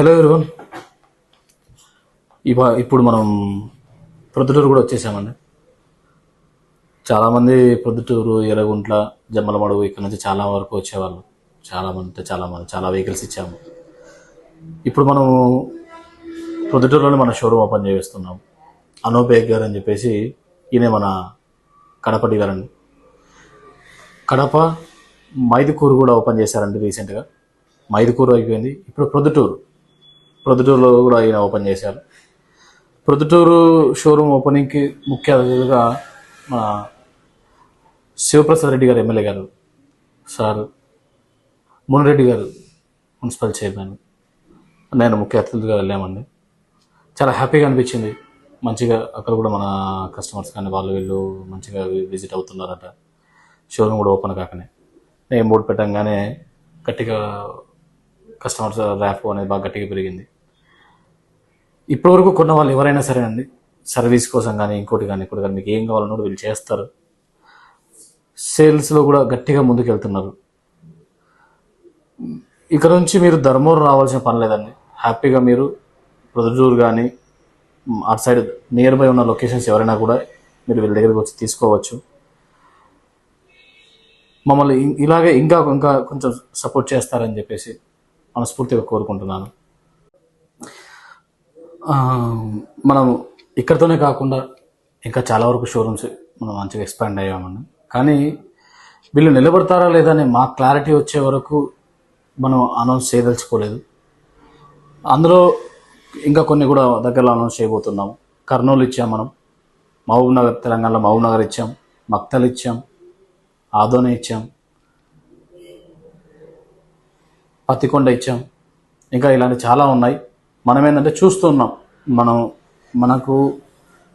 Hello everyone, ఇప్పుడు మనం ప్రొద్దుటూరు కూడా వచ్చేసామండి. చాలామంది ప్రొద్దుటూరు, ఎర్రగుంట్ల, జమ్మలమడుగు ఇక్కడ నుంచి చాలా వరకు వచ్చేవాళ్ళు. చాలామంది చాలా వెహికల్స్ ఇచ్చాము. ఇప్పుడు మనం ప్రొద్దుటూరులోనే మన షోరూమ్ ఓపెన్ చేస్తున్నాం. అనూప్ గారు అని చెప్పేసి, ఈయన మన కడప డీలర్ అండి. కడప, మైదుకూరు కూడా ఓపెన్ చేశారండి రీసెంట్గా. మైదుకూరు అయిపోయింది, ఇప్పుడు ప్రొద్దుటూరులో కూడా ఈయన ఓపెన్ చేశారు. ప్రొద్దుటూరు షోరూమ్ ఓపెనింగ్కి ముఖ్య అతిథిగా మన శివప్రసాద్ రెడ్డి గారు ఎమ్మెల్యే గారు, సార్ మునిరెడ్డి గారు మున్సిపల్ చైర్మన్, నేను ముఖ్య అతిథులుగా వెళ్ళామండి. చాలా హ్యాపీగా అనిపించింది. మంచిగా అక్కడ కూడా మన కస్టమర్స్ కానీ వాళ్ళు వీళ్ళు మంచిగా విజిట్ అవుతున్నారట. షోరూమ్ కూడా ఓపెన్ కాకనే నేను బోర్డు పెట్టంగానే గట్టిగా కస్టమర్స్ ర్యాప్ అనేది బాగా గట్టిగా పెరిగింది. ఇప్పటివరకు కొన్న వాళ్ళు ఎవరైనా సరే అండి, సర్వీస్ కోసం కానీ ఇంకోటి కానీ మీకు ఏం కావాలన్నా కూడా వీళ్ళు చేస్తారు. సేల్స్లో కూడా గట్టిగా ముందుకు వెళ్తున్నారు. ఇక్కడ నుంచి మీరు ధర్మవరం రావాల్సిన పని లేదండి. హ్యాపీగా మీరు ప్రొద్దుటూరు కానీ అటు సైడ్ నియర్ బై ఉన్న లొకేషన్స్ ఎవరైనా కూడా మీరు వీళ్ళ దగ్గరికి వచ్చి తీసుకోవచ్చు. మమ్మల్ని ఇలాగే ఇంకా కొంచెం సపోర్ట్ చేస్తారని చెప్పేసి మనస్ఫూర్తిగా కోరుకుంటున్నాను. మనం ఇక్కడితోనే కాకుండా ఇంకా చాలా వరకు షోరూమ్స్ మనం మంచిగా ఎక్స్పాండ్ అయ్యామండి. కానీ వీళ్ళు నిలబడతారా లేదా అని మా క్లారిటీ వచ్చే వరకు మనం అనౌన్స్ చేయదలుచుకోలేదు. అందులో ఇంకా కొన్ని కూడా దగ్గరలో అనౌన్స్ చేయబోతున్నాము. కర్నూలు ఇచ్చాం, మనం మహబూబ్ నగర్, తెలంగాణలో మహబూబ్ నగర్ ఇచ్చాం, మక్తల్ ఇచ్చాం, ఆదోనే ఇచ్చాం, పత్తికొండ ఇచ్చాం, ఇంకా ఇలాంటి చాలా ఉన్నాయి. మనం ఏంటంటే చూస్తున్నాం,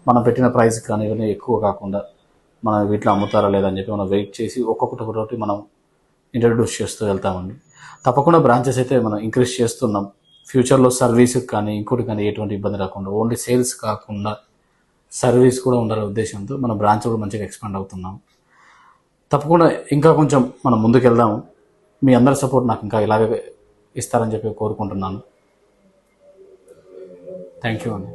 మనం పెట్టిన ప్రైస్ కానీ ఇవన్నీ ఎక్కువ కాకుండా మనం వీటిలో అమ్ముతారా లేదని చెప్పి మనం వెయిట్ చేసి ఒక్కొక్కటి మనం ఇంట్రడ్యూస్ చేస్తూ వెళ్తామండి. తప్పకుండా బ్రాంచెస్ అయితే మనం ఇంక్రీజ్ చేస్తున్నాం. ఫ్యూచర్లో సర్వీస్కి కానీ ఇంకోటి కానీ ఎటువంటి ఇబ్బంది రాకుండా, ఓన్లీ సేల్స్ కాకుండా సర్వీస్ కూడా ఉండాలనే ఉద్దేశంతో మన బ్రాంచ్ కూడా మంచిగా ఎక్స్పాండ్ అవుతున్నాం. తప్పకుండా ఇంకా కొంచెం మనం ముందుకు వెళ్దాము. మీ అందరి సపోర్ట్ నాకు ఇంకా ఇలాగే ఇస్తారని చెప్పి కోరుకుంటున్నాను. థ్యాంక్ యూ అండి.